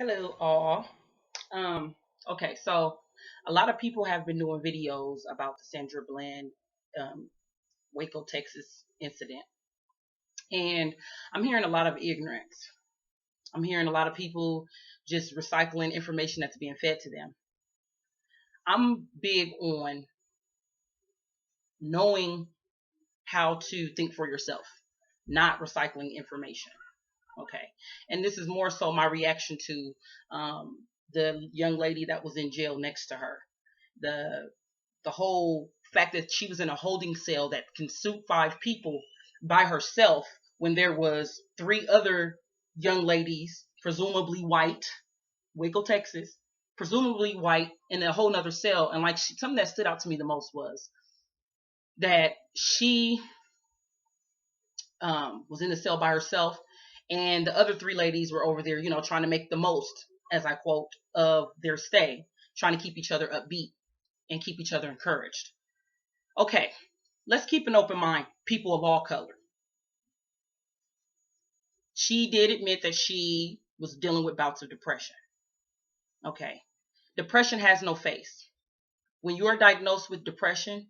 Hello, all. Um, okay, so a lot of people have been doing videos about the Sandra Bland, um, Waco, Texas incident, and I'm hearing a lot of ignorance. I'm hearing a lot of people just recycling information that's being fed to them. I'm big on knowing how to think for yourself, not recycling information. Okay, and this is more so my reaction to the young lady that was in jail next to her. The whole fact that she was in a holding cell that can suit five people by herself when there was three other young ladies, presumably white, Waco, Texas, presumably white, in a whole nother cell. And something that stood out to me the most was that she was in the cell by herself, and the other three ladies were over there, trying to make the most, as I quote, of their stay, trying to keep each other upbeat and keep each other encouraged. Okay, let's keep an open mind, people of all color. She did admit that she was dealing with bouts of depression. Okay, depression has no face. When you are diagnosed with depression,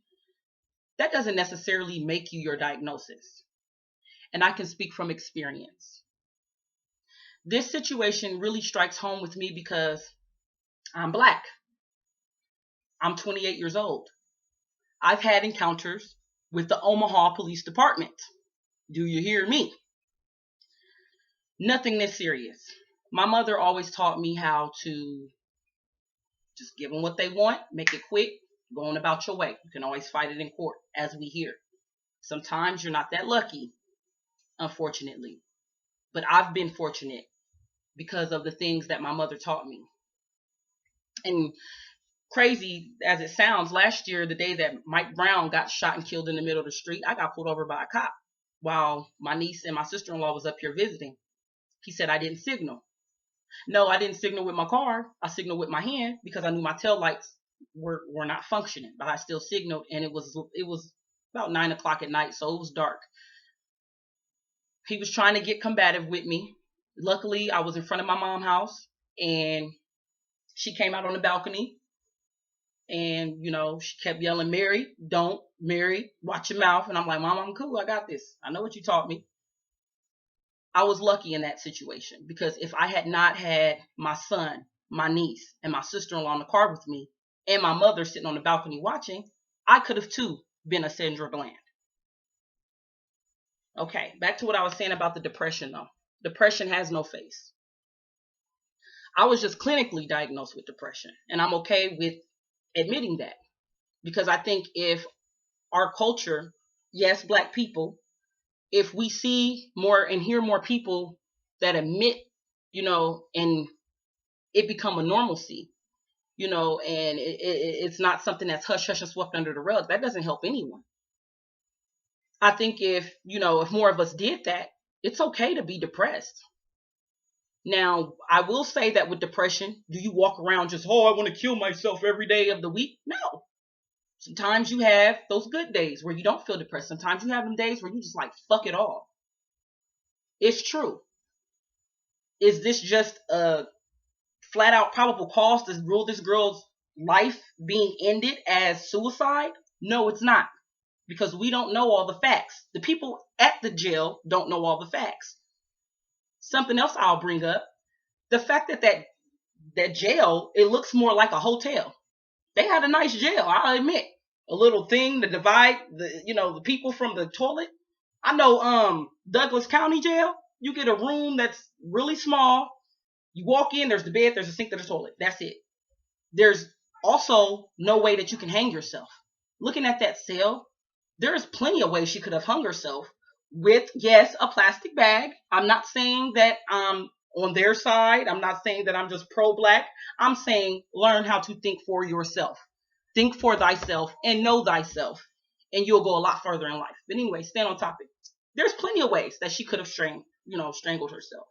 that doesn't necessarily make you your diagnosis. And I can speak from experience. This situation really strikes home with me because I'm black. I'm 28 years old. I've had encounters with the Omaha Police Department. Do you hear me? Nothing this serious. My mother always taught me how to just give them what they want, make it quick, go on about your way. You can always fight it in court, as we hear. Sometimes you're not that lucky, unfortunately. But I've been fortunate because of the things that my mother taught me. And crazy as it sounds, last year, the day that Mike Brown got shot and killed in the middle of the street, I got pulled over by a cop while my niece and my sister-in-law was up here visiting. He said I didn't signal. No, I didn't signal with my car. I signaled with my hand because I knew my tail lights were not functioning, but I still signaled, and it was about 9 o'clock at night, so it was dark. He was trying to get combative with me. Luckily, I was in front of my mom's house, and she came out on the balcony, and she kept yelling, "Mary, don't, Mary, watch your mouth." And I'm like, "Mom, I'm cool. I got this. I know what you taught me." I was lucky in that situation because if I had not had my son, my niece, and my sister-in-law in the car with me, and my mother sitting on the balcony watching, I could have too been a Sandra Bland. Okay, back to what I was saying about the depression though. Depression has no face. I was just clinically diagnosed with depression, and I'm okay with admitting that because I think if our culture, yes, black people, if we see more and hear more people that admit, and it become a normalcy, and it's not something that's hush hush and swept under the rug. That doesn't help anyone. I think if more of us did that, it's okay to be depressed. Now, I will say that with depression, do you walk around just, oh, I want to kill myself every day of the week? No. Sometimes you have those good days where you don't feel depressed. Sometimes you have them days where you just like, fuck it all. It's true. Is this just a flat out probable cause to rule this girl's life being ended as suicide? No, it's not. Because we don't know all the facts. The people at the jail don't know all the facts. Something else I'll bring up, the fact that jail, it looks more like a hotel. They had a nice jail, I'll admit. A little thing to divide the people from the toilet. I know Douglas County Jail, you get a room that's really small. You walk in, there's the bed, there's a sink, there's a toilet. That's it. There's also no way that you can hang yourself. Looking at that cell, there's plenty of ways she could have hung herself with, yes, a plastic bag. I'm not saying that I'm on their side. I'm not saying that I'm just pro-black. I'm saying learn how to think for yourself. Think for thyself and know thyself, and you'll go a lot further in life. But anyway, stand on topic. There's plenty of ways that she could have strangled herself.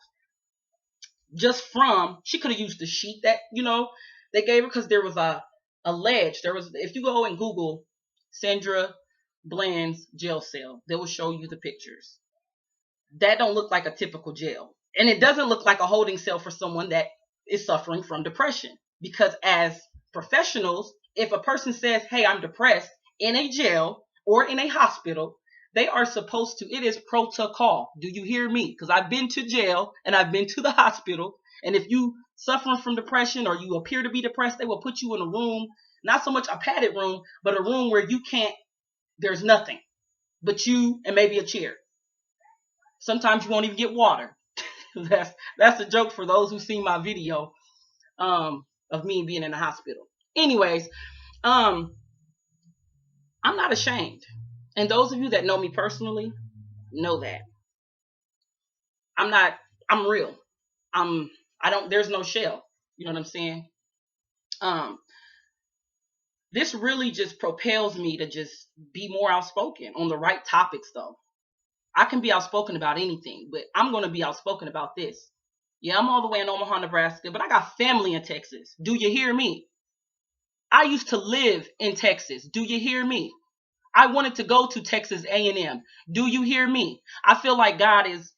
She could have used the sheet that, they gave her because there was a ledge. If you go and Google Sandra Bland's jail cell, they will show you the pictures. That don't look like a typical jail. And it doesn't look like a holding cell for someone that is suffering from depression. Because as professionals, if a person says, hey, I'm depressed in a jail or in a hospital, they are supposed to, it is protocol. Do you hear me? Because I've been to jail and I've been to the hospital. And if you suffering from depression or you appear to be depressed, they will put you in a room, not so much a padded room, but a room where you can't, there's nothing but you and maybe a chair. Sometimes you won't even get water. That's a joke for those who see my video of me being in the hospital. Anyways, I'm not ashamed. And those of you that know me personally know that. I'm real. There's no shell. You know what I'm saying? This really just propels me to just be more outspoken on the right topics though. I can be outspoken about anything, but I'm going to be outspoken about this. Yeah, I'm all the way in Omaha, Nebraska, but I got family in Texas. Do you hear me? I used to live in Texas. Do you hear me? I wanted to go to Texas A&M. Do you hear me? I feel like God is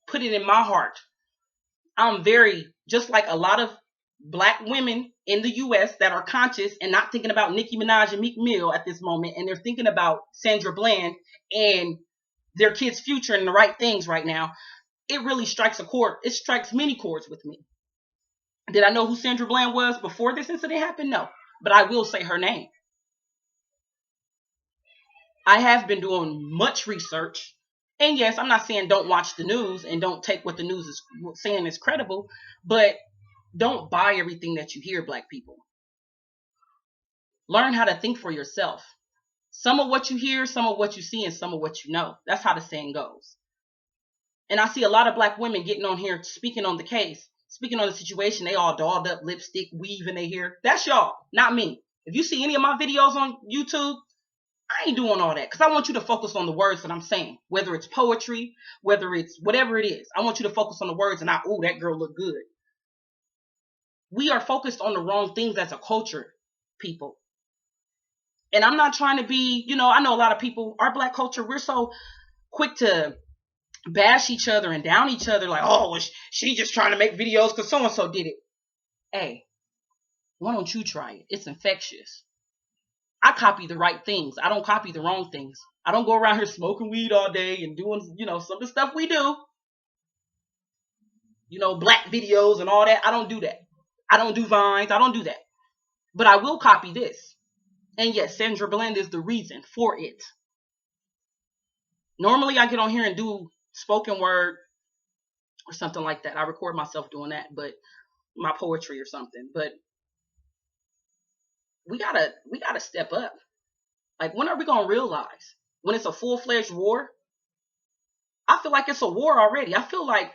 put it in my heart. I'm just like a lot of black women in the U.S. that are conscious and not thinking about Nicki Minaj and Meek Mill at this moment, and they're thinking about Sandra Bland and their kids' future and the right things right now. It really strikes a chord. It strikes many chords with me. Did I know who Sandra Bland was before this incident happened? No, but I will say her name. I have been doing much research. And yes, I'm not saying don't watch the news and don't take what the news is saying is credible, but don't buy everything that you hear, black people. Learn how to think for yourself. Some of what you hear, some of what you see, and some of what you know. That's how the saying goes. And I see a lot of black women getting on here speaking on the case, speaking on the situation. They all dolled up, lipstick, weave in their hair. That's y'all, not me. If you see any of my videos on YouTube, I ain't doing all that because I want you to focus on the words that I'm saying, whether it's poetry, whether it's whatever it is. I want you to focus on the words and not, oh, that girl look good. We are focused on the wrong things as a culture, people. And I'm not trying to be, I know a lot of people, our black culture, we're so quick to bash each other and down each other like, oh, well, she just trying to make videos because so-and-so did it. Hey, why don't you try it? It's infectious. I copy the right things. I don't copy the wrong things. I don't go around here smoking weed all day and doing, some of the stuff we do. Black videos and all that. I don't do that. I don't do vines. I don't do that. But I will copy this. And yes, Sandra Bland is the reason for it. Normally I get on here and do spoken word or something like that. I record myself doing that, but my poetry or something. But we gotta step up. Like, when are we gonna realize when it's a full-fledged war? I feel like it's a war already. I feel like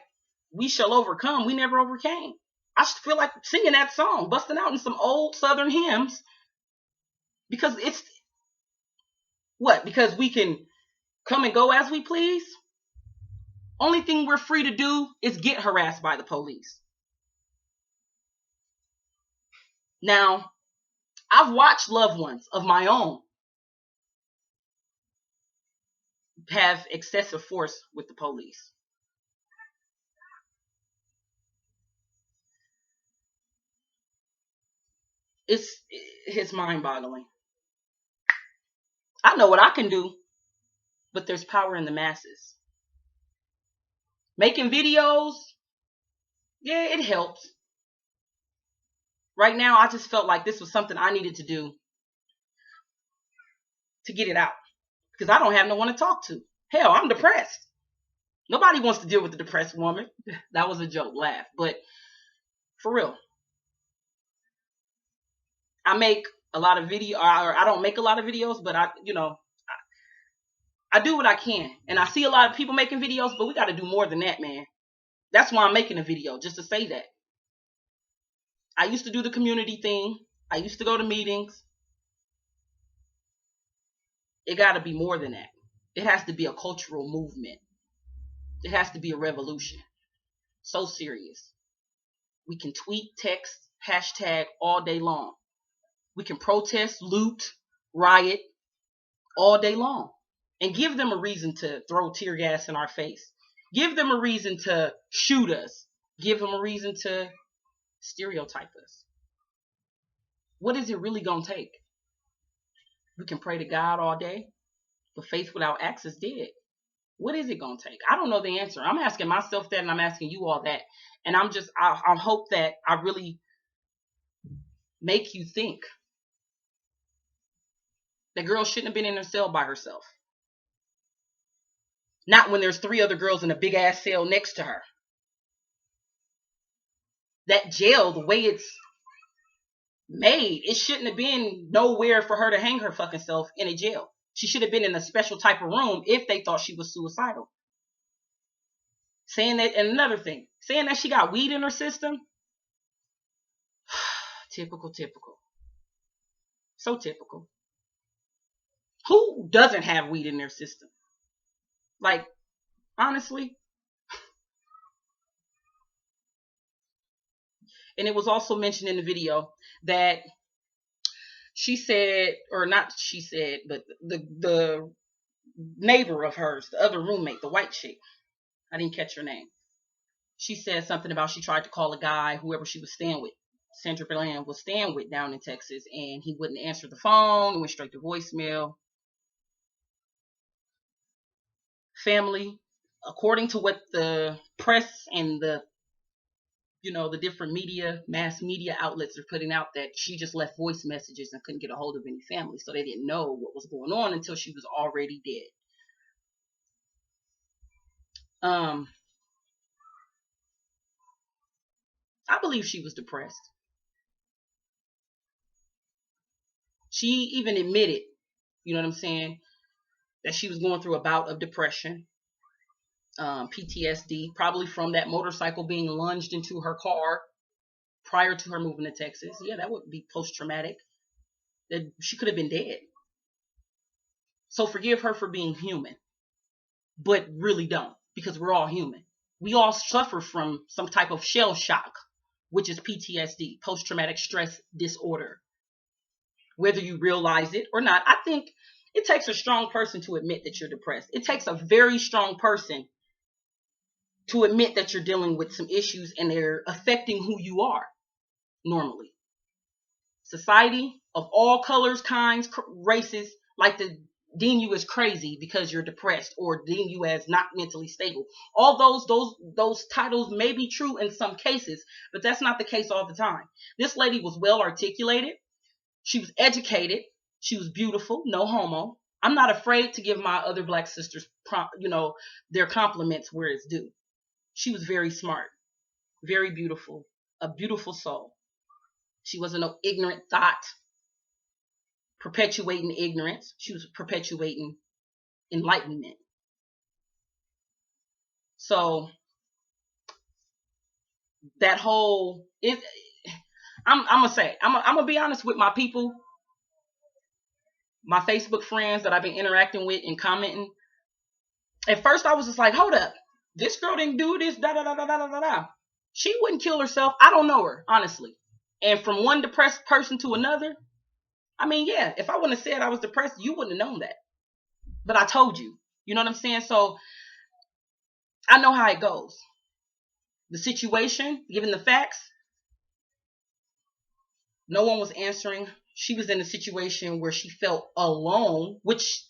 we shall overcome. We never overcame. I feel like singing that song, busting out in some old Southern hymns, because it's what? Because we can come and go as we please. Only thing we're free to do is get harassed by the police. Now, I've watched loved ones of my own have excessive force with the police. It's mind-boggling. I know what I can do, but there's power in the masses. Making videos, yeah, it helps. Right now, I just felt like this was something I needed to do to get it out, because I don't have no one to talk to. Hell, I'm depressed. Nobody wants to deal with a depressed woman. That was a joke, laugh. But for real, I make a lot of video, or I don't make a lot of videos, but I do what I can. And I see a lot of people making videos, but we got to do more than that, man. That's why I'm making a video, just to say that. I used to do the community thing. I used to go to meetings. It got to be more than that. It has to be a cultural movement. It has to be a revolution. So serious. We can tweet, text, hashtag all day long. We can protest, loot, riot all day long. And give them a reason to throw tear gas in our face. Give them a reason to shoot us. give them a reason to stereotype us. What is it really going to take? We can pray to God all day, but faith without acts is dead. What is it going to take? I don't know the answer. I'm asking myself that, and I'm asking you all that. And I hope that I really make you think. That girl shouldn't have been in a cell by herself. Not when there's 3 other girls in a big ass cell next to her. That jail, the way it's made, it shouldn't have been nowhere for her to hang her fucking self in a jail. She should have been in a special type of room if they thought she was suicidal. Saying that, and another thing, saying that she got weed in her system. Typical. So typical. Who doesn't have weed in their system? Like, honestly. And it was also mentioned in the video that she said, or not she said, but the neighbor of hers, the other roommate, the white chick, I didn't catch her name. She said something about she tried to call a guy, whoever she was staying with, Sandra was staying with down in Texas, and he wouldn't answer the phone, went straight to voicemail. Family, according to what the press and the different media, mass media outlets are putting out, that she just left voice messages and couldn't get a hold of any family. So they didn't know what was going on until she was already dead. I believe she was depressed. She even admitted, you know what I'm saying, that she was going through a bout of depression, PTSD, probably from that motorcycle being lunged into her car prior to her moving to Texas. Yeah, that would be post-traumatic. That she could have been dead. So forgive her for being human, but really don't, because we're all human. We all suffer from some type of shell shock, which is PTSD, post-traumatic stress disorder. Whether you realize it or not, I think it takes a strong person to admit that you're depressed. It takes a very strong person to admit that you're dealing with some issues and they're affecting who you are normally. Society of all colors, kinds, races like to deem you as crazy because you're depressed, or deem you as not mentally stable. All those titles may be true in some cases, but that's not the case all the time. This lady was well articulated. She was educated. She was beautiful. No homo. I'm not afraid to give my other black sisters, their compliments where it's due. She was very smart, very beautiful, a beautiful soul. She wasn't no ignorant thought, perpetuating ignorance. She was perpetuating enlightenment. So that whole I'm gonna be honest with my people, my Facebook friends that I've been interacting with and commenting. At first, I was just like, hold up, this girl didn't do this, da da da da da da da. She wouldn't kill herself. I don't know her, honestly. And from one depressed person to another, I mean, yeah, if I wouldn't have said I was depressed, you wouldn't have known that. But I told you. You know what I'm saying? So I know how it goes. The situation, given the facts, no one was answering. She was in a situation where she felt alone, which,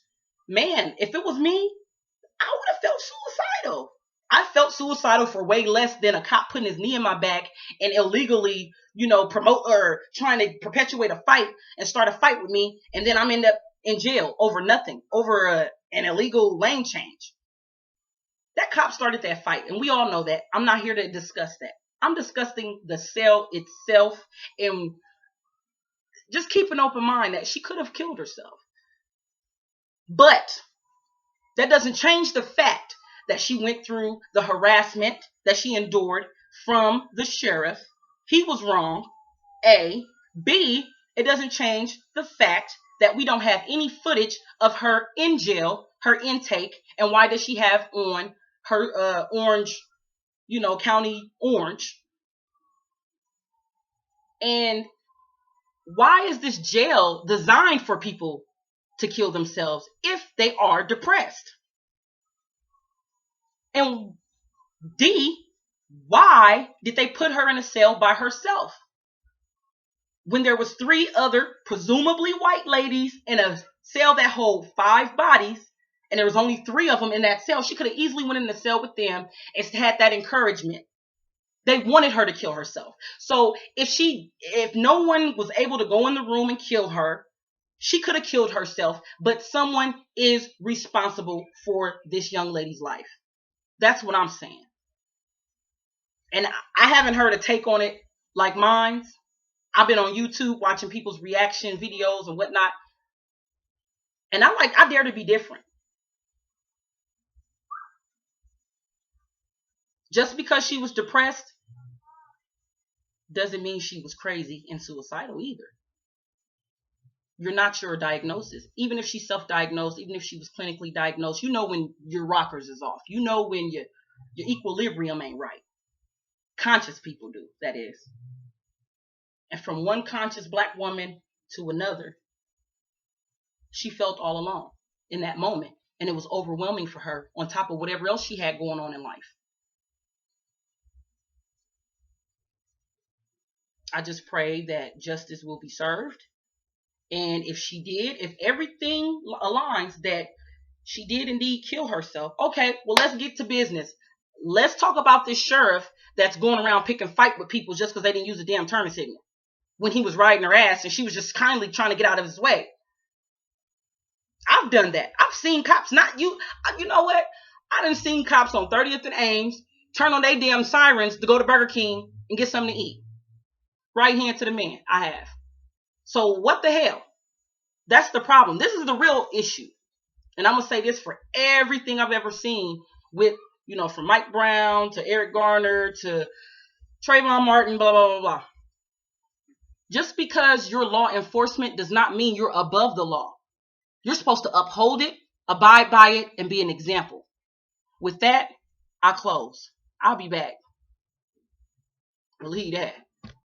man, if it was me, I would have felt suicidal. I felt suicidal for way less than a cop putting his knee in my back and illegally, promote or trying to perpetuate a fight and start a fight with me. And then I'm end up in jail over nothing, over an illegal lane change. That cop started that fight. And we all know that. I'm not here to discuss that. I'm discussing the cell itself, and just keep an open mind that she could have killed herself. But that doesn't change the fact that she went through the harassment that she endured from the sheriff. He was wrong, A. B, it doesn't change the fact that we don't have any footage of her in jail, her intake, and why does she have on her orange, county orange? And why is this jail designed for people to kill themselves if they are depressed? And D, Why did they put her in a cell by herself when there was 3 other presumably white ladies in a cell that hold 5 bodies, and there was only 3 of them in that cell? She could have easily went in the cell with them and had that encouragement. They wanted her to kill herself. So if no one was able to go in the room and kill her, she could have killed herself, but someone is responsible for this young lady's life. That's what I'm saying. And I haven't heard a take on it like mine. I've been on YouTube watching people's reaction videos and whatnot. And I dare to be different. Just because she was depressed doesn't mean she was crazy and suicidal either. You're not sure diagnosis. Even if she's self-diagnosed, even if she was clinically diagnosed, you know when your rockers is off. You know when your equilibrium ain't right. Conscious people do, that is. And from one conscious black woman to another, she felt all alone in that moment. And it was overwhelming for her on top of whatever else she had going on in life. I just pray that justice will be served. And if everything aligns that she did indeed kill herself, okay, well, let's get to business. Let's talk about this sheriff that's going around picking fight with people just because they didn't use a damn turn signal when he was riding her ass and she was just kindly trying to get out of his way. I've done that. I've seen cops, not you. You know what? I done seen cops on 30th and Ames turn on their damn sirens to go to Burger King and get something to eat. Right hand to the man. I have. So what the hell? That's the problem. This is the real issue. And I'm going to say this for everything I've ever seen with, from Mike Brown to Eric Garner to Trayvon Martin, blah, blah, blah, blah. Just because you're law enforcement does not mean you're above the law. You're supposed to uphold it, abide by it, and be an example. With that, I close. I'll be back. Believe that.